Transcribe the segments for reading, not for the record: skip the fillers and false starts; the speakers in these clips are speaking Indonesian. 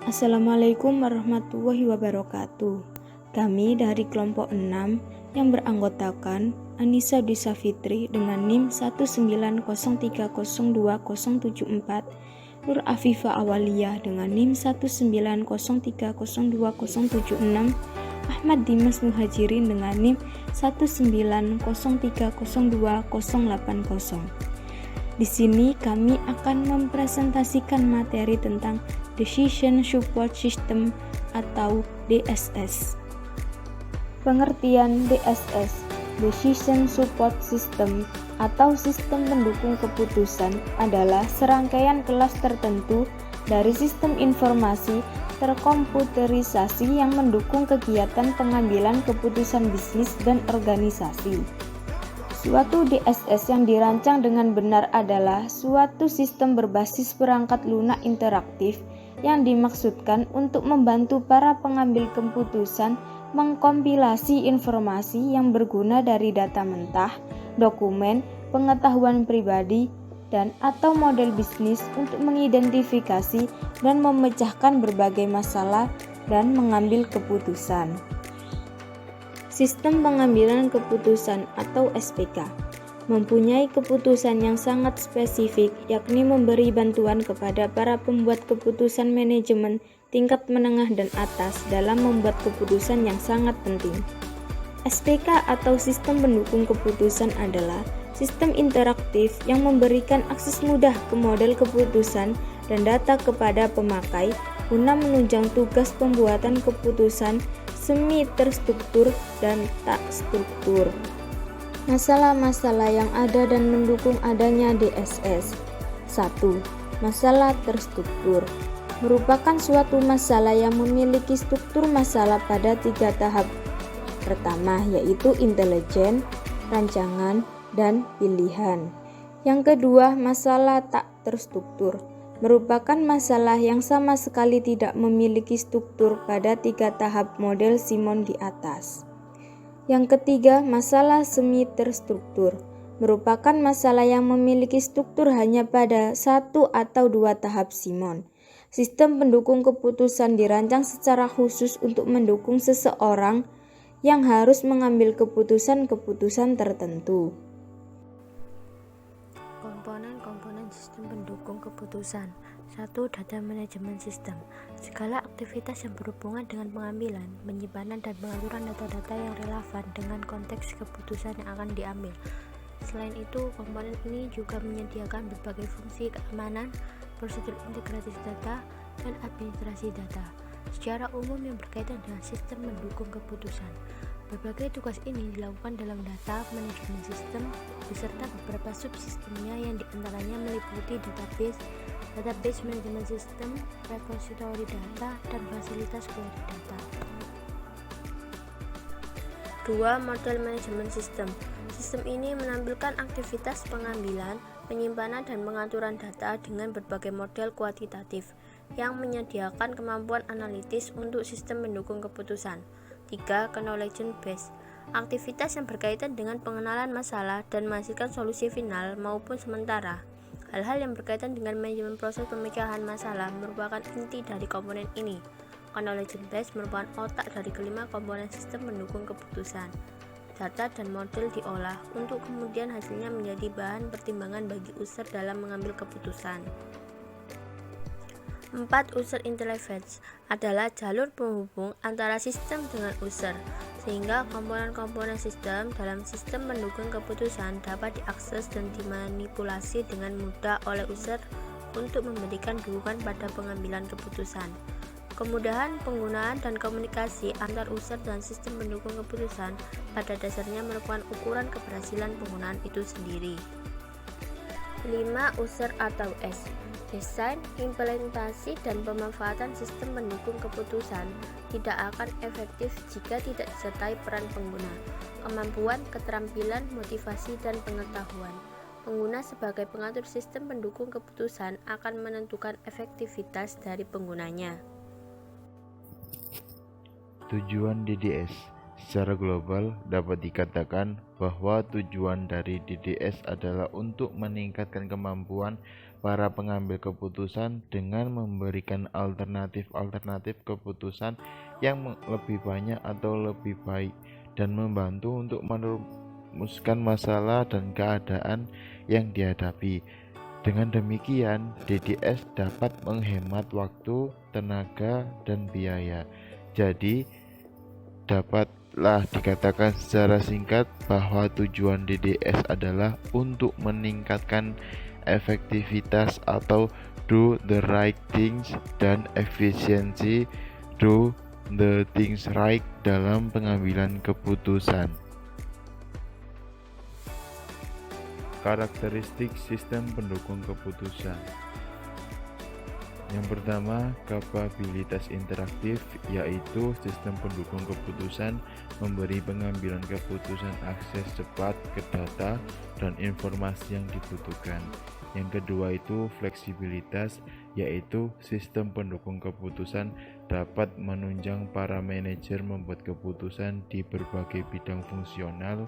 Assalamualaikum warahmatullahi wabarakatuh. Kami dari kelompok 6 yang beranggotakan Anissa Dwi Safitri dengan NIM 190302074, Nur Afifah Awaliyah dengan NIM 190302076, Ahmad Dimas Muhajirin dengan NIM 190302080. Di sini kami akan mempresentasikan materi tentang Decision Support System atau DSS. Pengertian DSS, Decision Support System atau sistem pendukung keputusan adalah serangkaian kelas tertentu dari sistem informasi terkomputerisasi yang mendukung kegiatan pengambilan keputusan bisnis dan organisasi. Suatu DSS yang dirancang dengan benar adalah suatu sistem berbasis perangkat lunak interaktif yang dimaksudkan untuk membantu para pengambil keputusan mengkompilasi informasi yang berguna dari data mentah, dokumen, pengetahuan pribadi, dan atau model bisnis untuk mengidentifikasi dan memecahkan berbagai masalah dan mengambil keputusan. Sistem pengambilan keputusan atau SPK mempunyai keputusan yang sangat spesifik, yakni memberi bantuan kepada para pembuat keputusan manajemen tingkat menengah dan atas dalam membuat keputusan yang sangat penting. SPK atau sistem pendukung keputusan adalah sistem interaktif yang memberikan akses mudah ke model keputusan dan data kepada pemakai guna menunjang tugas pembuatan keputusan semi terstruktur dan tak struktur. Masalah-masalah yang ada dan mendukung adanya DSS. 1. Masalah terstruktur merupakan suatu masalah yang memiliki struktur masalah pada 3 tahap. Pertama yaitu intelijen, rancangan, dan pilihan. Yang kedua, masalah tak terstruktur merupakan masalah yang sama sekali tidak memiliki struktur pada 3 tahap model Simon di atas. Yang ketiga, masalah semi terstruktur merupakan masalah yang memiliki struktur hanya pada 1 atau 2 tahap Simon. Sistem pendukung keputusan dirancang secara khusus untuk mendukung seseorang yang harus mengambil keputusan-keputusan tertentu. Komponen-komponen sistem pendukung keputusan. 1. Data manajemen sistem. Segala aktivitas yang berhubungan dengan pengambilan, penyimpanan, dan pengaturan data-data yang relevan dengan konteks keputusan yang akan diambil. Selain itu, komponen ini juga menyediakan berbagai fungsi keamanan, prosedur integrasi data, dan administrasi data. Secara umum yang berkaitan dengan sistem mendukung keputusan. Berbagai tugas ini dilakukan dalam data manajemen sistem beserta beberapa subsistemnya yang diantaranya meliputi database manajemen sistem, repositori data, dan fasilitas query data. 2. Model manajemen sistem. Sistem ini menampilkan aktivitas pengambilan, penyimpanan, dan pengaturan data dengan berbagai model kuantitatif yang menyediakan kemampuan analitis untuk sistem pendukung keputusan. 3. Knowledge base. Aktivitas yang berkaitan dengan pengenalan masalah dan menghasilkan solusi final maupun sementara. Hal-hal yang berkaitan dengan manajemen proses pemecahan masalah merupakan inti dari komponen ini. Knowledge base merupakan otak dari kelima komponen sistem pendukung keputusan. Data dan model diolah untuk kemudian hasilnya menjadi bahan pertimbangan bagi user dalam mengambil keputusan. 4. User interface adalah jalur penghubung antara sistem dengan user, sehingga komponen-komponen sistem dalam sistem pendukung keputusan dapat diakses dan dimanipulasi dengan mudah oleh user untuk memberikan dukungan pada pengambilan keputusan. Kemudahan penggunaan dan komunikasi antar user dan sistem pendukung keputusan pada dasarnya merupakan ukuran keberhasilan penggunaan itu sendiri. 5. User atau S. Desain, implementasi, dan pemanfaatan sistem pendukung keputusan tidak akan efektif jika tidak disertai peran pengguna, kemampuan, keterampilan, motivasi, dan pengetahuan. Pengguna sebagai pengatur sistem pendukung keputusan akan menentukan efektivitas dari penggunanya. Tujuan DDS. Secara global, dapat dikatakan bahwa tujuan dari DDS adalah untuk meningkatkan kemampuan para pengambil keputusan dengan memberikan alternatif keputusan yang lebih banyak atau lebih baik dan membantu untuk merumuskan masalah dan keadaan yang dihadapi. Dengan demikian, DDS dapat menghemat waktu, tenaga, dan biaya. Jadi, dapatlah dikatakan secara singkat bahwa tujuan DDS adalah untuk meningkatkan efektivitas atau do the right things dan efisiensi do the things right dalam pengambilan keputusan. Karakteristik sistem pendukung keputusan. Yang pertama, kapabilitas interaktif, yaitu sistem pendukung keputusan memberi pengambilan keputusan akses cepat ke data dan informasi yang dibutuhkan. Yang kedua itu fleksibilitas, yaitu sistem pendukung keputusan dapat menunjang para manajer membuat keputusan di berbagai bidang fungsional,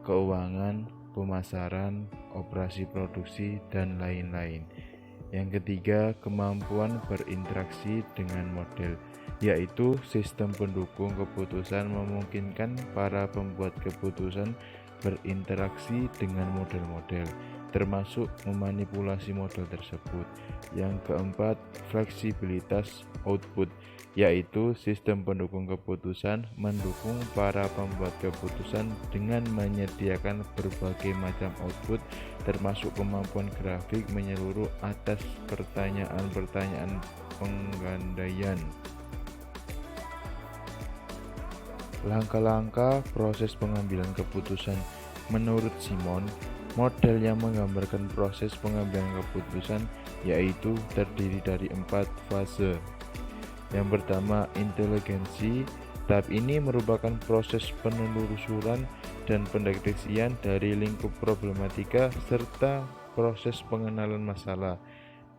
keuangan, pemasaran, operasi produksi, dan lain-lain. Yang ketiga, kemampuan berinteraksi dengan model, yaitu sistem pendukung keputusan memungkinkan para pembuat keputusan berinteraksi dengan model-model, termasuk memanipulasi model tersebut. Yang keempat, fleksibilitas output, yaitu sistem pendukung keputusan mendukung para pembuat keputusan dengan menyediakan berbagai macam output, termasuk kemampuan grafik menyeluruh atas pertanyaan-pertanyaan penggandaian. Langkah-langkah proses pengambilan keputusan. Menurut Simon, model yang menggambarkan proses pengambilan keputusan yaitu terdiri dari 4 fase. Yang pertama, inteligensi. Tahap ini merupakan proses penelusuran dan pendeteksian dari lingkup problematika serta proses pengenalan masalah.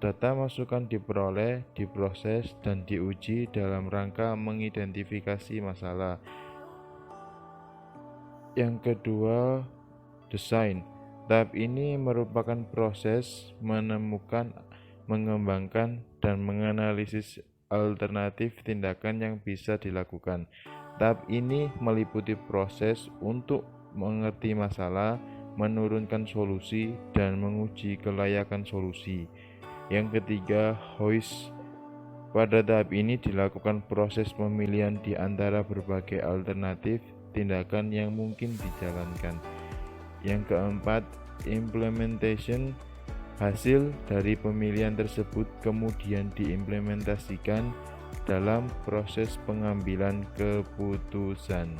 Data masukan diperoleh, diproses, dan diuji dalam rangka mengidentifikasi masalah. Yang kedua, desain. Tahap ini merupakan proses menemukan, mengembangkan, dan menganalisis alternatif tindakan yang bisa dilakukan. Tahap ini meliputi proses untuk mengerti masalah, menurunkan solusi, dan menguji kelayakan solusi. Yang ketiga, HOIS. Pada tahap ini dilakukan proses pemilihan di antara berbagai alternatif tindakan yang mungkin dijalankan. Yang keempat, implementation. Hasil dari pemilihan tersebut kemudian diimplementasikan dalam proses pengambilan keputusan.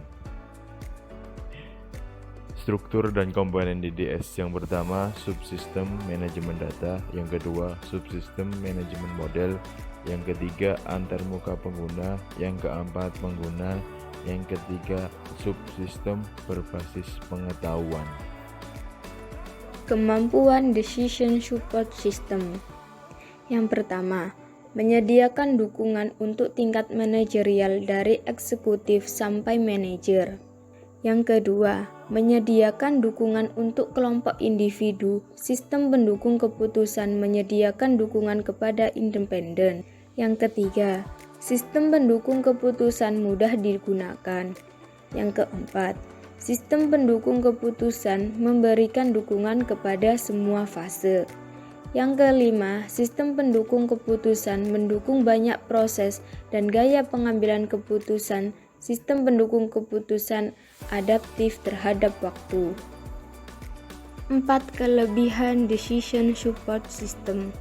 Struktur dan komponen DDS. Yang pertama, subsistem manajemen data. Yang kedua, subsistem manajemen model. Yang ketiga, antarmuka pengguna. Yang keempat, pengguna. Yang ketiga, subsistem berbasis pengetahuan. Kemampuan decision support system. Yang pertama, menyediakan dukungan untuk tingkat manajerial dari eksekutif sampai manajer. Yang kedua, menyediakan dukungan untuk kelompok individu. Sistem pendukung keputusan menyediakan dukungan kepada independen. Yang ketiga, sistem pendukung keputusan mudah digunakan. Yang keempat, sistem pendukung keputusan memberikan dukungan kepada semua fase. Yang kelima, sistem pendukung keputusan mendukung banyak proses dan gaya pengambilan keputusan. Sistem pendukung keputusan adaptif terhadap waktu. 4 kelebihan decision support system.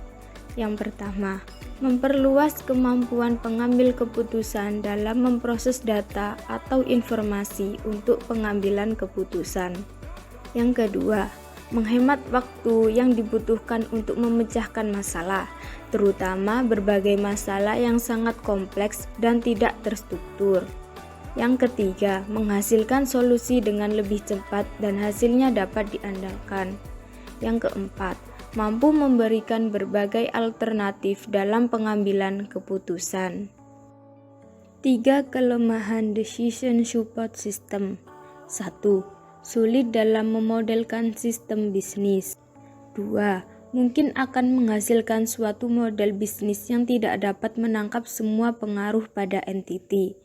Yang pertama, memperluas kemampuan pengambil keputusan dalam memproses data atau informasi untuk pengambilan keputusan. Yang kedua, menghemat waktu yang dibutuhkan untuk memecahkan masalah, terutama berbagai masalah yang sangat kompleks dan tidak terstruktur. Yang ketiga, menghasilkan solusi dengan lebih cepat dan hasilnya dapat diandalkan. Yang keempat, mampu memberikan berbagai alternatif dalam pengambilan keputusan. 3 kelemahan decision support system. 1. Sulit dalam memodelkan sistem bisnis. 2. mungkin akan menghasilkan suatu model bisnis yang tidak dapat menangkap semua pengaruh pada entiti.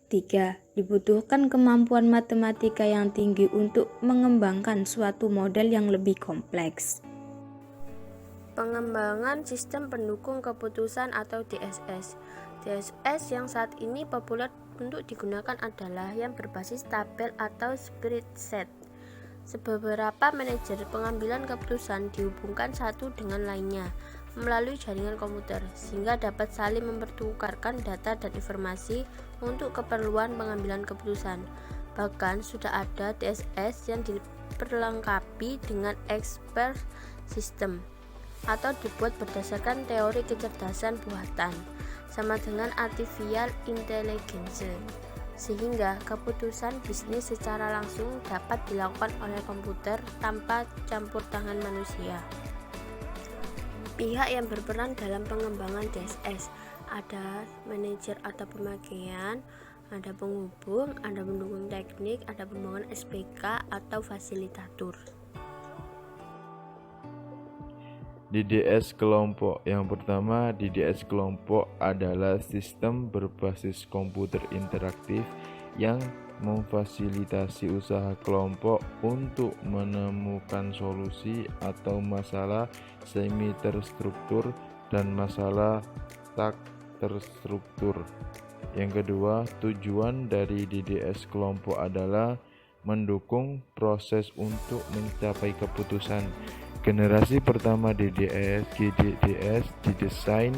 3. Dibutuhkan kemampuan matematika yang tinggi untuk mengembangkan suatu model yang lebih kompleks. Pengembangan sistem pendukung keputusan atau DSS. DSS yang saat ini populer untuk digunakan adalah yang berbasis tabel atau spreadsheet. Beberapa manajer pengambilan keputusan dihubungkan satu dengan lainnya melalui jaringan komputer sehingga dapat saling mempertukarkan data dan informasi untuk keperluan pengambilan keputusan. Bahkan sudah ada DSS yang diperlengkapi dengan expert system atau dibuat berdasarkan teori kecerdasan buatan sama dengan artificial intelligence, sehingga keputusan bisnis secara langsung dapat dilakukan oleh komputer tanpa campur tangan manusia. Pihak yang berperan dalam pengembangan DSS ada manajer atau pemakaian, ada penghubung, ada pendukung teknik, ada pembangunan SPK atau fasilitator. DDS kelompok. Yang pertama, DDS kelompok adalah sistem berbasis komputer interaktif yang memfasilitasi usaha kelompok untuk menemukan solusi atau masalah semi terstruktur dan masalah tak terstruktur. Yang kedua, tujuan dari DDS kelompok adalah mendukung proses untuk mencapai keputusan. Generasi pertama GDDS didesain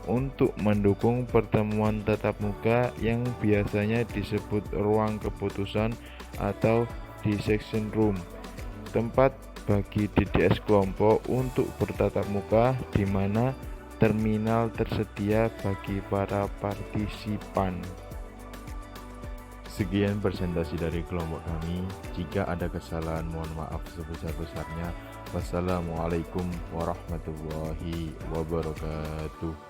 untuk mendukung pertemuan tatap muka yang biasanya disebut ruang keputusan atau dissection room, tempat bagi DDS kelompok untuk bertatap muka di mana terminal tersedia bagi para partisipan. Sekian presentasi dari kelompok kami. Jika ada kesalahan, mohon maaf sebesar-besarnya. Wassalamualaikum warahmatullahi wabarakatuh.